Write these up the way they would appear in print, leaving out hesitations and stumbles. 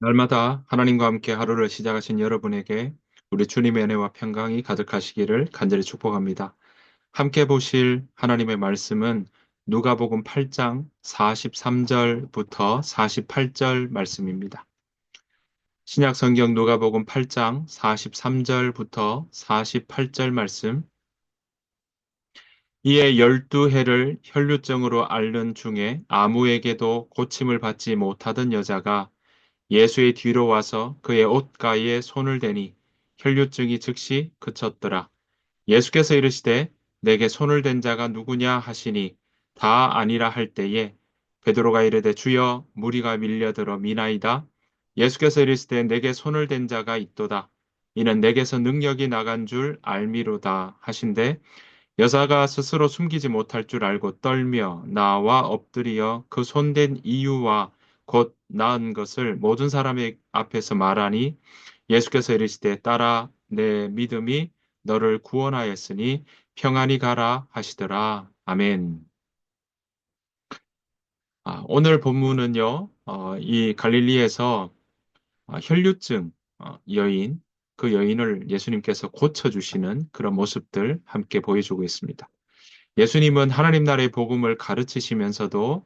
날마다 하나님과 함께 하루를 시작하신 여러분에게 우리 주님의 은혜와 평강이 가득하시기를 간절히 축복합니다. 함께 보실 하나님의 말씀은 누가복음 8장 43절부터 48절 말씀입니다. 신약 성경 누가복음 8장 43절부터 48절 말씀. 이에 12해를 혈루증으로 앓는 중에 아무에게도 고침을 받지 못하던 여자가 예수의 뒤로 와서 그의 옷가에 손을 대니 혈류증이 즉시 그쳤더라. 예수께서 이르시되 내게 손을 댄 자가 누구냐 하시니 다 아니라 할 때에 베드로가 이르되 주여 무리가 밀려들어 미나이다. 예수께서 이르시되 내게 손을 댄 자가 있도다. 이는 내게서 능력이 나간 줄 알미로다 하신대 여자가 스스로 숨기지 못할 줄 알고 떨며 나와 엎드리어 그 손댄 이유와 곧 나은 것을 모든 사람의 앞에서 말하니 예수께서 이르시되 딸아 내 믿음이 너를 구원하였으니 평안히 가라 하시더라. 아멘. 오늘 본문은요, 이 갈릴리에서 혈류증 여인, 그 여인을 예수님께서 고쳐주시는 그런 모습들 함께 보여주고 있습니다. 예수님은 하나님 나라의 복음을 가르치시면서도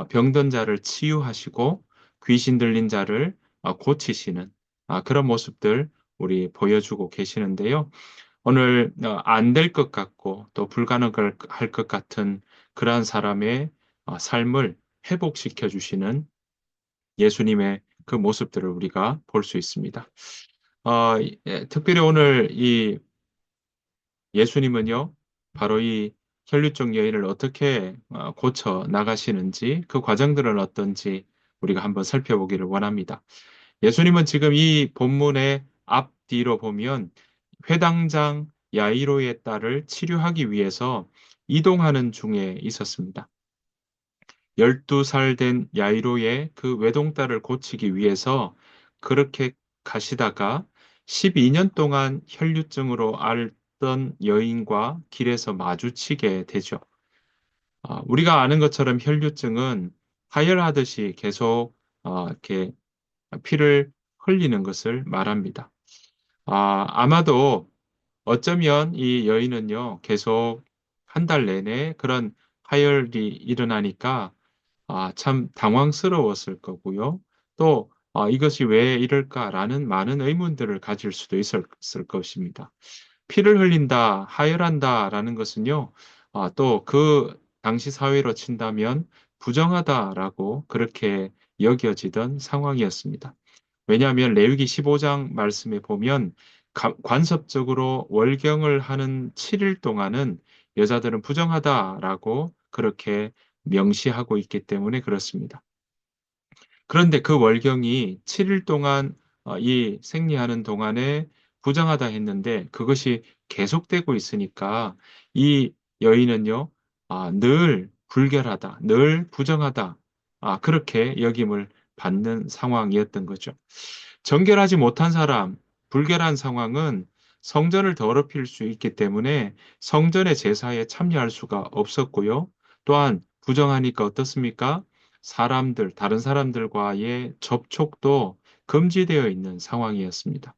병든 자를 치유하시고 귀신 들린 자를 고치시는 그런 모습들 우리 보여주고 계시는데요. 오늘 안 될 것 같고 또 불가능할 것 같은 그러한 사람의 삶을 회복시켜 주시는 예수님의 그 모습들을 우리가 볼 수 있습니다. 특별히 오늘 이 예수님은요, 바로 이 혈류증 여인을 어떻게 고쳐 나가시는지 그 과정들은 어떤지 우리가 한번 살펴보기를 원합니다. 예수님은 지금 이 본문의 앞뒤로 보면 회당장 야이로의 딸을 치료하기 위해서 이동하는 중에 있었습니다. 12살 된 야이로의 그 외동딸을 고치기 위해서 그렇게 가시다가 12년 동안 혈류증으로 앓던 여인과 길에서 마주치게 되죠. 우리가 아는 것처럼 혈류증은 하혈하듯이 계속 이렇게 피를 흘리는 것을 말합니다. 아마도 어쩌면 이 여인은요, 계속 한 달 내내 그런 하혈이 일어나니까 참 당황스러웠을 거고요. 또 이것이 왜 이럴까라는 많은 의문들을 가질 수도 있었을 것입니다. 피를 흘린다, 하혈한다라는 것은요, 또 그 당시 사회로 친다면 부정하다라고 그렇게 여겨지던 상황이었습니다. 왜냐하면 레위기 15장 말씀에 보면 관습적으로 월경을 하는 7일 동안은 여자들은 부정하다라고 그렇게 명시하고 있기 때문에 그렇습니다. 그런데 그 월경이 7일 동안 이 생리하는 동안에 부정하다 했는데 그것이 계속되고 있으니까 이 여인은요, 늘 불결하다, 늘 부정하다, 그렇게 여김을 받는 상황이었던 거죠. 정결하지 못한 사람, 불결한 상황은 성전을 더럽힐 수 있기 때문에 성전의 제사에 참여할 수가 없었고요. 또한 부정하니까 어떻습니까? 다른 사람들과의 접촉도 금지되어 있는 상황이었습니다.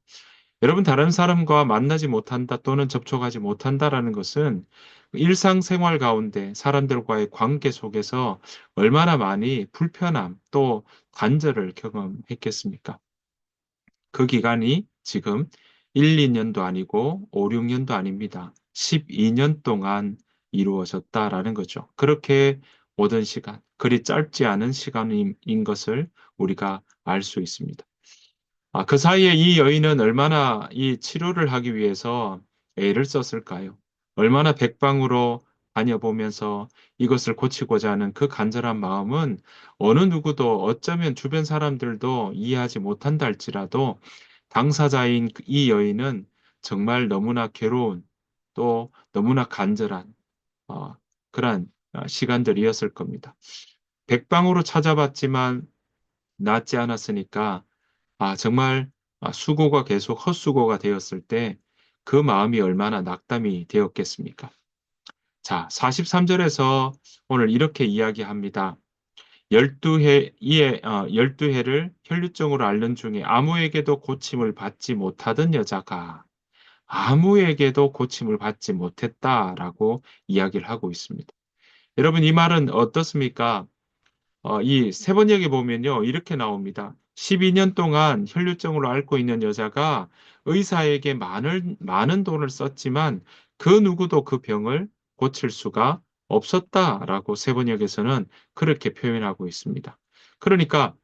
여러분, 다른 사람과 만나지 못한다 또는 접촉하지 못한다라는 것은 일상생활 가운데 사람들과의 관계 속에서 얼마나 많이 불편함 또 단절을 경험했겠습니까? 그 기간이 지금 1, 2년도 아니고 5, 6년도 아닙니다. 12년 동안 이루어졌다라는 거죠. 그렇게 오랜 시간, 그리 짧지 않은 시간인 것을 우리가 알 수 있습니다. 그 사이에 이 여인은 얼마나 이 치료를 하기 위해서 애를 썼을까요? 얼마나 백방으로 다녀보면서 이것을 고치고자 하는 그 간절한 마음은 어느 누구도 어쩌면 주변 사람들도 이해하지 못한다 할지라도 당사자인 이 여인은 정말 너무나 괴로운 또 너무나 간절한 어, 그러한 시간들이었을 겁니다. 백방으로 찾아봤지만 낫지 않았으니까 정말 수고가 계속 헛수고가 되었을 때 그 마음이 얼마나 낙담이 되었겠습니까? 자, 43절에서 오늘 이렇게 이야기합니다. 열두 해를 혈류증으로 앓는 중에 아무에게도 고침을 받지 못하던 여자가 아무에게도 고침을 받지 못했다라고 이야기를 하고 있습니다. 여러분, 이 말은 어떻습니까? 이 세번역에 보면요, 이렇게 나옵니다. 12년 동안 혈류증으로 앓고 있는 여자가 의사에게 많은 돈을 썼지만 그 누구도 그 병을 고칠 수가 없었다라고 세번역에서는 그렇게 표현하고 있습니다. 그러니까,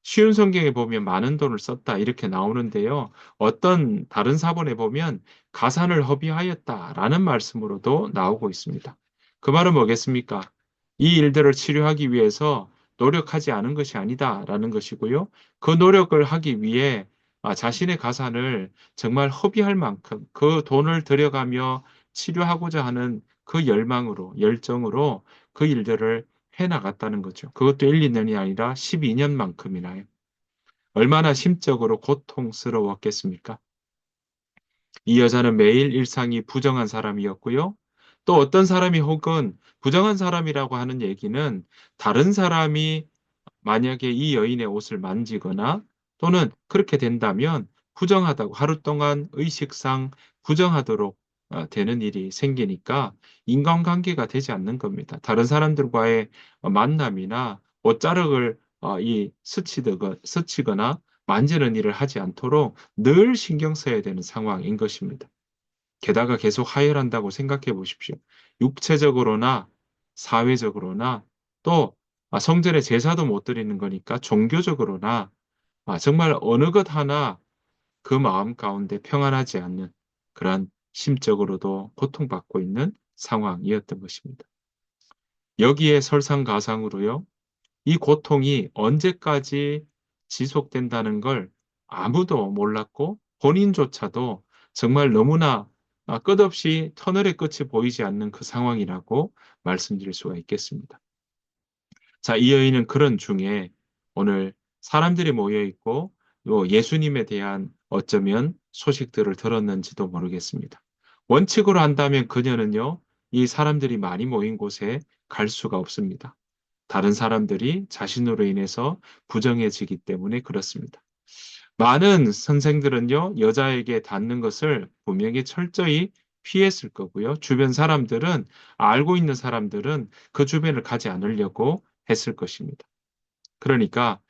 쉬운 성경에 보면 많은 돈을 썼다 이렇게 나오는데요. 어떤 다른 사본에 보면 가산을 허비하였다라는 말씀으로도 나오고 있습니다. 그 말은 뭐겠습니까? 이 일들을 치료하기 위해서 노력하지 않은 것이 아니다라는 것이고요. 그 노력을 하기 위해 자신의 가산을 정말 허비할 만큼 그 돈을 들여가며 치료하고자 하는 그 열망으로, 열정으로 그 일들을 해 나갔다는 거죠. 그것도 1, 2년이 아니라 12년만큼이나요. 얼마나 심적으로 고통스러웠겠습니까? 이 여자는 매일 일상이 부정한 사람이었고요. 또 어떤 사람이 혹은 부정한 사람이라고 하는 얘기는 다른 사람이 만약에 이 여인의 옷을 만지거나 또는 그렇게 된다면 부정하다고 하루 동안 의식상 부정하도록 되는 일이 생기니까 인간관계가 되지 않는 겁니다. 다른 사람들과의 만남이나 옷자락을 스치거나 만지는 일을 하지 않도록 늘 신경 써야 되는 상황인 것입니다. 게다가 계속 하혈한다고 생각해 보십시오. 육체적으로나 사회적으로나 또 성전에 제사도 못 드리는 거니까 종교적으로나 정말 어느 것 하나 그 마음 가운데 평안하지 않는 그러한 심적으로도 고통받고 있는 상황이었던 것입니다. 여기에 설상가상으로요. 이 고통이 언제까지 지속된다는 걸 아무도 몰랐고 본인조차도 정말 너무나 끝없이 터널의 끝이 보이지 않는 그 상황이라고 말씀드릴 수가 있겠습니다. 자, 이 여인은 그런 중에 오늘 사람들이 모여 있고 또 예수님에 대한 어쩌면 소식들을 들었는지도 모르겠습니다. 원칙으로 한다면 그녀는요, 이 사람들이 많이 모인 곳에 갈 수가 없습니다. 다른 사람들이 자신으로 인해서 부정해지기 때문에 그렇습니다. 많은 선생들은요, 여자에게 닿는 것을 분명히 철저히 피했을 거고요. 주변 사람들은, 알고 있는 사람들은 그 주변을 가지 않으려고 했을 것입니다. 그러니까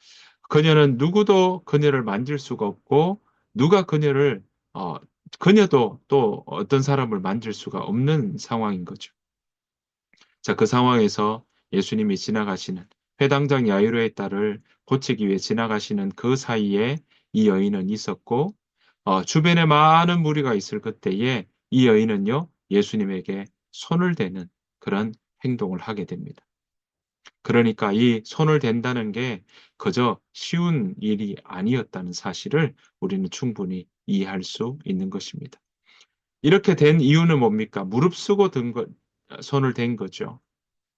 그녀는 누구도 그녀를 만질 수가 없고, 누가 어, 그녀도 또 어떤 사람을 만질 수가 없는 상황인 거죠. 자, 그 상황에서 예수님이 지나가시는 회당장 야이로의 딸을 고치기 위해 지나가시는 그 사이에 이 여인은 있었고, 주변에 많은 무리가 있을 그때에 이 여인은요, 예수님에게 손을 대는 그런 행동을 하게 됩니다. 그러니까 이 손을 댄다는 게 그저 쉬운 일이 아니었다는 사실을 우리는 충분히 이해할 수 있는 것입니다. 이렇게 된 이유는 뭡니까? 무릅쓰고 손을 댄 거죠.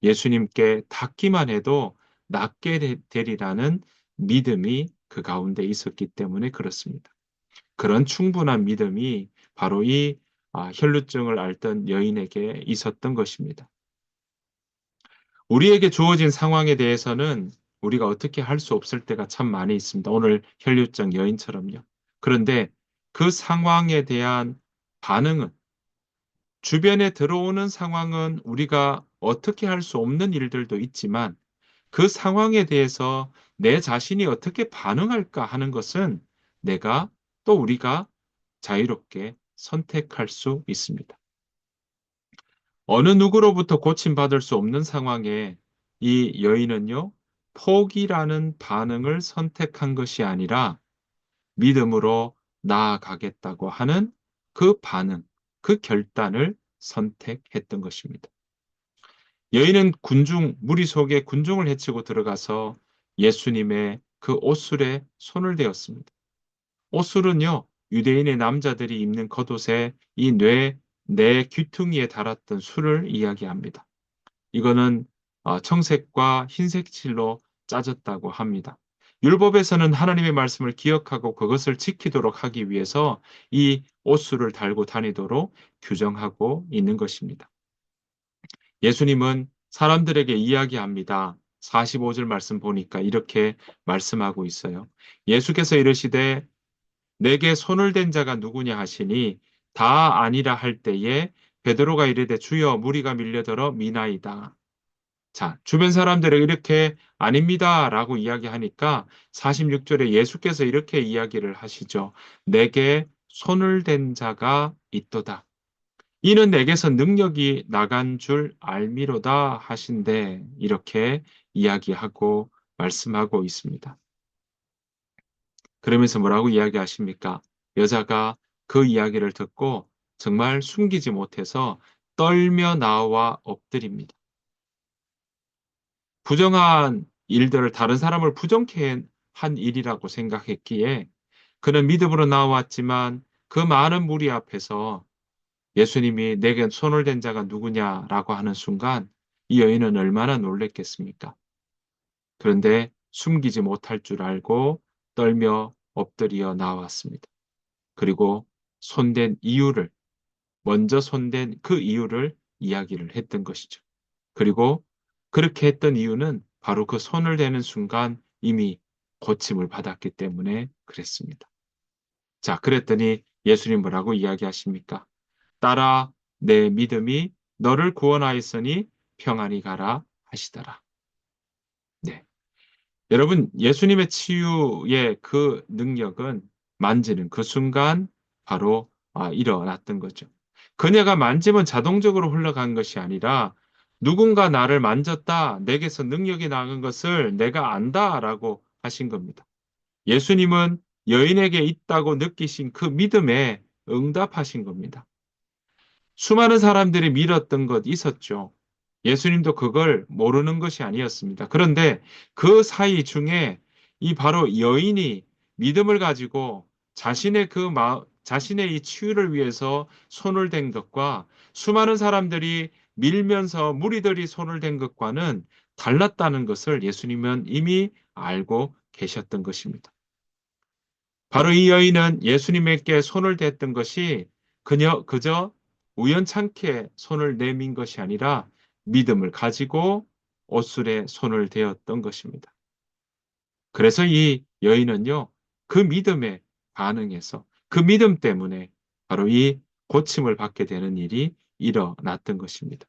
예수님께 닿기만 해도 낫게 되리라는 믿음이 그 가운데 있었기 때문에 그렇습니다. 그런 충분한 믿음이 바로 이 혈루증을 앓던 여인에게 있었던 것입니다. 우리에게 주어진 상황에 대해서는 우리가 어떻게 할 수 없을 때가 참 많이 있습니다. 오늘 혈루증 여인처럼요. 그런데 그 상황에 대한 반응은 주변에 들어오는 상황은 우리가 어떻게 할 수 없는 일들도 있지만 그 상황에 대해서 내 자신이 어떻게 반응할까 하는 것은 내가 또 우리가 자유롭게 선택할 수 있습니다. 어느 누구로부터 고침받을 수 없는 상황에 이 여인은요, 포기라는 반응을 선택한 것이 아니라 믿음으로 나아가겠다고 하는 그 반응, 그 결단을 선택했던 것입니다. 여인은 무리 속에 군중을 헤치고 들어가서 예수님의 그 옷술에 손을 대었습니다. 옷술은요, 유대인의 남자들이 입는 겉옷에 내 귀퉁이에 달았던 술을 이야기합니다. 이거는 청색과 흰색 칠로 짜졌다고 합니다. 율법에서는 하나님의 말씀을 기억하고 그것을 지키도록 하기 위해서 이 옷술을 달고 다니도록 규정하고 있는 것입니다. 예수님은 사람들에게 이야기합니다. 45절 말씀 보니까 이렇게 말씀하고 있어요. 예수께서 이르시되 내게 손을 댄 자가 누구냐 하시니 다 아니라 할 때에 베드로가 이르되 주여 무리가 밀려들어 미나이다. 자, 주변 사람들이 이렇게 아닙니다라고 이야기하니까 46절에 예수께서 이렇게 이야기를 하시죠. 내게 손을 댄 자가 있도다. 이는 내게서 능력이 나간 줄 알미로다 하신대 이렇게 이야기하고 말씀하고 있습니다. 그러면서 뭐라고 이야기하십니까? 여자가 그 이야기를 듣고 정말 숨기지 못해서 떨며 나와 엎드립니다. 부정한 일들을 다른 사람을 부정케 한 일이라고 생각했기에 그는 믿음으로 나왔지만 그 많은 무리 앞에서 예수님이 내게 손을 댄 자가 누구냐라고 하는 순간 이 여인은 얼마나 놀랬겠습니까? 그런데 숨기지 못할 줄 알고 떨며 엎드려 나왔습니다. 그리고 손댄 이유를, 먼저 손댄 그 이유를 이야기를 했던 것이죠. 그리고 그렇게 했던 이유는 바로 그 손을 대는 순간 이미 고침을 받았기 때문에 그랬습니다. 자, 그랬더니 예수님 뭐라고 이야기하십니까? 딸아, 내 믿음이 너를 구원하였으니 평안히 가라 하시더라. 네. 여러분, 예수님의 치유의 그 능력은 만지는 그 순간 바로 일어났던 거죠. 그녀가 만지면 자동적으로 흘러간 것이 아니라 누군가 나를 만졌다, 내게서 능력이 나간 것을 내가 안다라고 하신 겁니다. 예수님은 여인에게 있다고 느끼신 그 믿음에 응답하신 겁니다. 수많은 사람들이 믿었던 것 있었죠. 예수님도 그걸 모르는 것이 아니었습니다. 그런데 그 사이 중에 이 바로 여인이 믿음을 가지고 자신의 이 치유를 위해서 손을 댄 것과 수많은 사람들이 밀면서 무리들이 손을 댄 것과는 달랐다는 것을 예수님은 이미 알고 계셨던 것입니다. 바로 이 여인은 예수님에게 손을 댔던 것이 그저 우연찮게 손을 내민 것이 아니라 믿음을 가지고 옷술에 손을 대었던 것입니다. 그래서 이 여인은요, 그 믿음에 반응해서 그 믿음 때문에 바로 이 고침을 받게 되는 일이 일어났던 것입니다.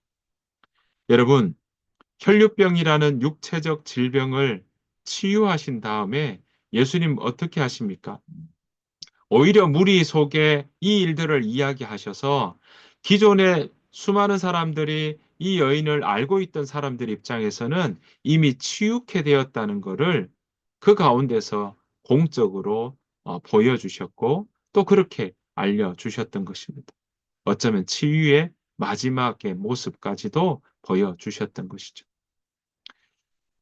여러분, 혈류병이라는 육체적 질병을 치유하신 다음에 예수님 어떻게 하십니까? 오히려 무리 속에 이 일들을 이야기하셔서 기존에 수많은 사람들이 이 여인을 알고 있던 사람들 입장에서는 이미 치유케 되었다는 것을 그 가운데서 공적으로 보여주셨고 또 그렇게 알려주셨던 것입니다. 어쩌면 치유의 마지막의 모습까지도 보여주셨던 것이죠.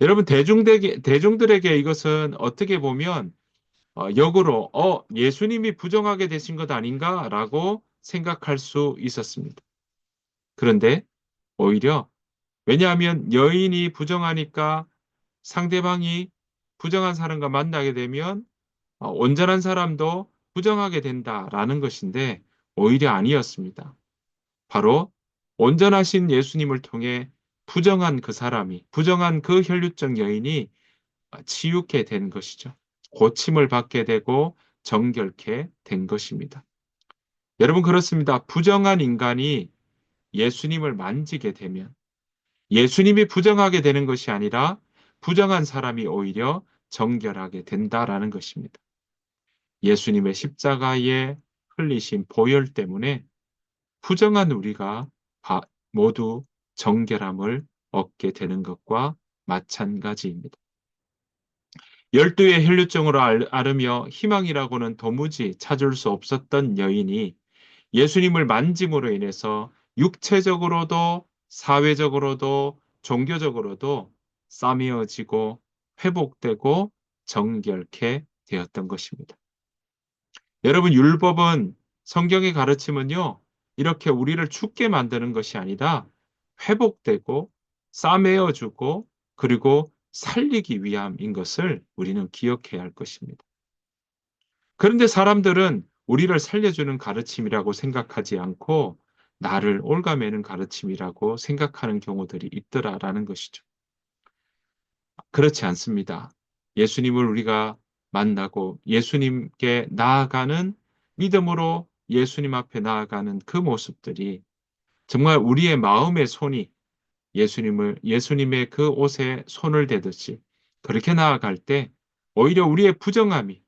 여러분, 대중들에게 이것은 어떻게 보면 역으로 예수님이 부정하게 되신 것 아닌가라고 생각할 수 있었습니다. 그런데 오히려 왜냐하면 여인이 부정하니까 상대방이 부정한 사람과 만나게 되면 온전한 사람도 부정하게 된다라는 것인데 오히려 아니었습니다. 바로 온전하신 예수님을 통해 부정한 그 혈류증 여인이 치유케 된 것이죠. 고침을 받게 되고 정결케 된 것입니다. 여러분 그렇습니다. 부정한 인간이 예수님을 만지게 되면 예수님이 부정하게 되는 것이 아니라 부정한 사람이 오히려 정결하게 된다라는 것입니다. 예수님의 십자가에 흘리신 보혈 때문에 부정한 우리가 모두 정결함을 얻게 되는 것과 마찬가지입니다. 열두의 혈류증으로 앓으며 희망이라고는 도무지 찾을 수 없었던 여인이 예수님을 만짐으로 인해서 육체적으로도 사회적으로도 종교적으로도 싸매어지고 회복되고 정결케 되었던 것입니다. 여러분, 율법은 성경의 가르침은요, 이렇게 우리를 죽게 만드는 것이 아니라 회복되고 싸매어주고 그리고 살리기 위함인 것을 우리는 기억해야 할 것입니다. 그런데 사람들은 우리를 살려주는 가르침이라고 생각하지 않고 나를 옭아매는 가르침이라고 생각하는 경우들이 있더라라는 것이죠. 그렇지 않습니다. 예수님을 우리가 만나고 예수님께 나아가는 믿음으로 예수님 앞에 나아가는 그 모습들이 정말 우리의 마음의 손이 예수님의 그 옷에 손을 대듯이 그렇게 나아갈 때 오히려 우리의 부정함이,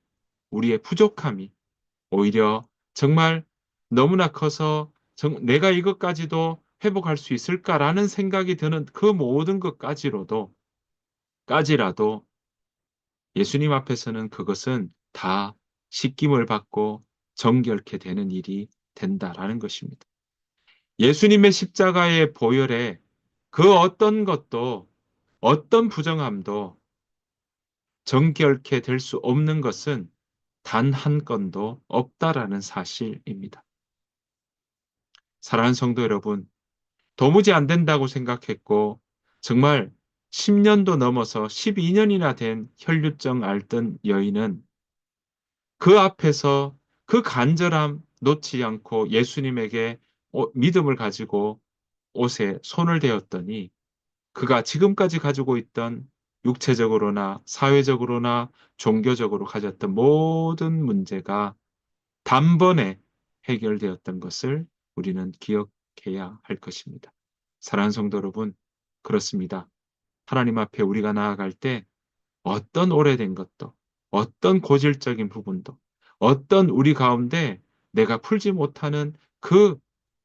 우리의 부족함이 오히려 정말 너무나 커서 내가 이것까지도 회복할 수 있을까라는 생각이 드는 그 모든 까지라도 예수님 앞에서는 그것은 다 씻김을 받고 정결케 되는 일이 된다라는 것입니다. 예수님의 십자가의 보혈에 그 어떤 것도 어떤 부정함도 정결케 될 수 없는 것은 단 한 건도 없다라는 사실입니다. 사랑하는 성도 여러분, 도무지 안 된다고 생각했고 정말 10년도 넘어서 12년이나 된 혈류증 앓던 여인은 그 앞에서 그 간절함 놓지 않고 예수님에게 믿음을 가지고 옷에 손을 대었더니 그가 지금까지 가지고 있던 육체적으로나 사회적으로나 종교적으로 가졌던 모든 문제가 단번에 해결되었던 것을 우리는 기억해야 할 것입니다. 사랑하는 성도 여러분, 그렇습니다. 하나님 앞에 우리가 나아갈 때 어떤 오래된 것도, 어떤 고질적인 부분도, 어떤 우리 가운데 내가 풀지 못하는 그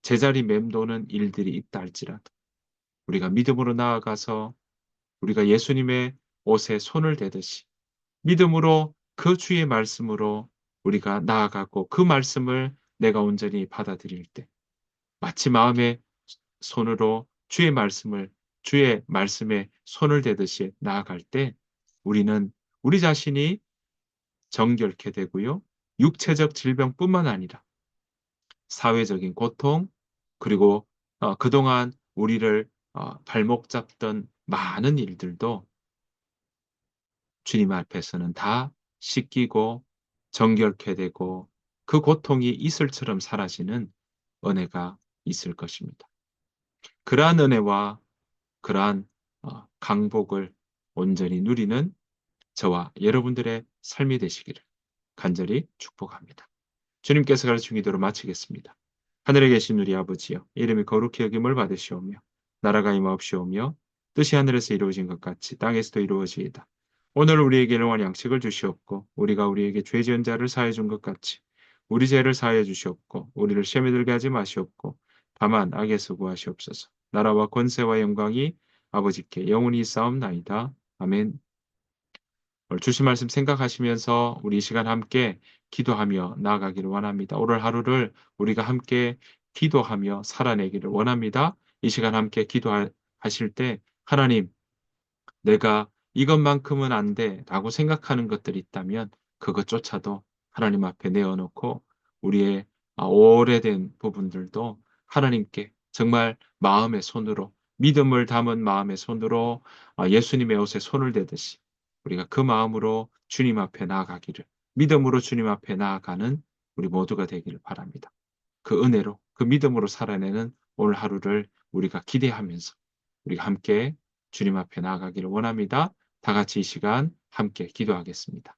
제자리 맴도는 일들이 있다 할지라도 우리가 믿음으로 나아가서 우리가 예수님의 옷에 손을 대듯이 믿음으로 그 주의 말씀으로 우리가 나아가고 그 말씀을 내가 온전히 받아들일 때 마치 마음의 손으로 주의 말씀에 손을 대듯이 나아갈 때 우리는 우리 자신이 정결케 되고요. 육체적 질병뿐만 아니라 사회적인 고통 그리고 그동안 우리를 발목 잡던 많은 일들도 주님 앞에서는 다 씻기고 정결케 되고 그 고통이 이슬처럼 사라지는 은혜가 있을 것입니다. 그러한 은혜와 그러한 강복을 온전히 누리는 저와 여러분들의 삶이 되시기를 간절히 축복합니다. 주님께서 가르친 기도로 마치겠습니다. 하늘에 계신 우리 아버지여, 이름이 거룩히 여김을 받으시오며 나라가 임하옵시오며 뜻이 하늘에서 이루어진 것 같이 땅에서도 이루어지이다. 오늘 우리에게 일용할 양식을 주시옵고 우리가 우리에게 죄 지은 자를 사해 준 것 같이 우리 죄를 사해 주시옵고 우리를 시험에 들게 하지 마시옵고 다만 악에서 구하시옵소서. 나라와 권세와 영광이 아버지께 영원히 싸움나이다. 아멘. 오늘 주신 말씀 생각하시면서 우리 이 시간 함께 기도하며 나아가기를 원합니다. 오늘 하루를 우리가 함께 기도하며 살아내기를 원합니다. 이 시간 함께 기도하실 때 하나님, 내가 이것만큼은 안 돼라고 생각하는 것들이 있다면 그것조차도 하나님 앞에 내어놓고 우리의 오래된 부분들도 하나님께 정말 마음의 손으로 믿음을 담은 마음의 손으로 예수님의 옷에 손을 대듯이 우리가 그 마음으로 주님 앞에 나아가기를 믿음으로 주님 앞에 나아가는 우리 모두가 되기를 바랍니다. 그 은혜로 그 믿음으로 살아내는 오늘 하루를 우리가 기대하면서 우리가 함께 주님 앞에 나아가기를 원합니다. 다 같이 이 시간 함께 기도하겠습니다.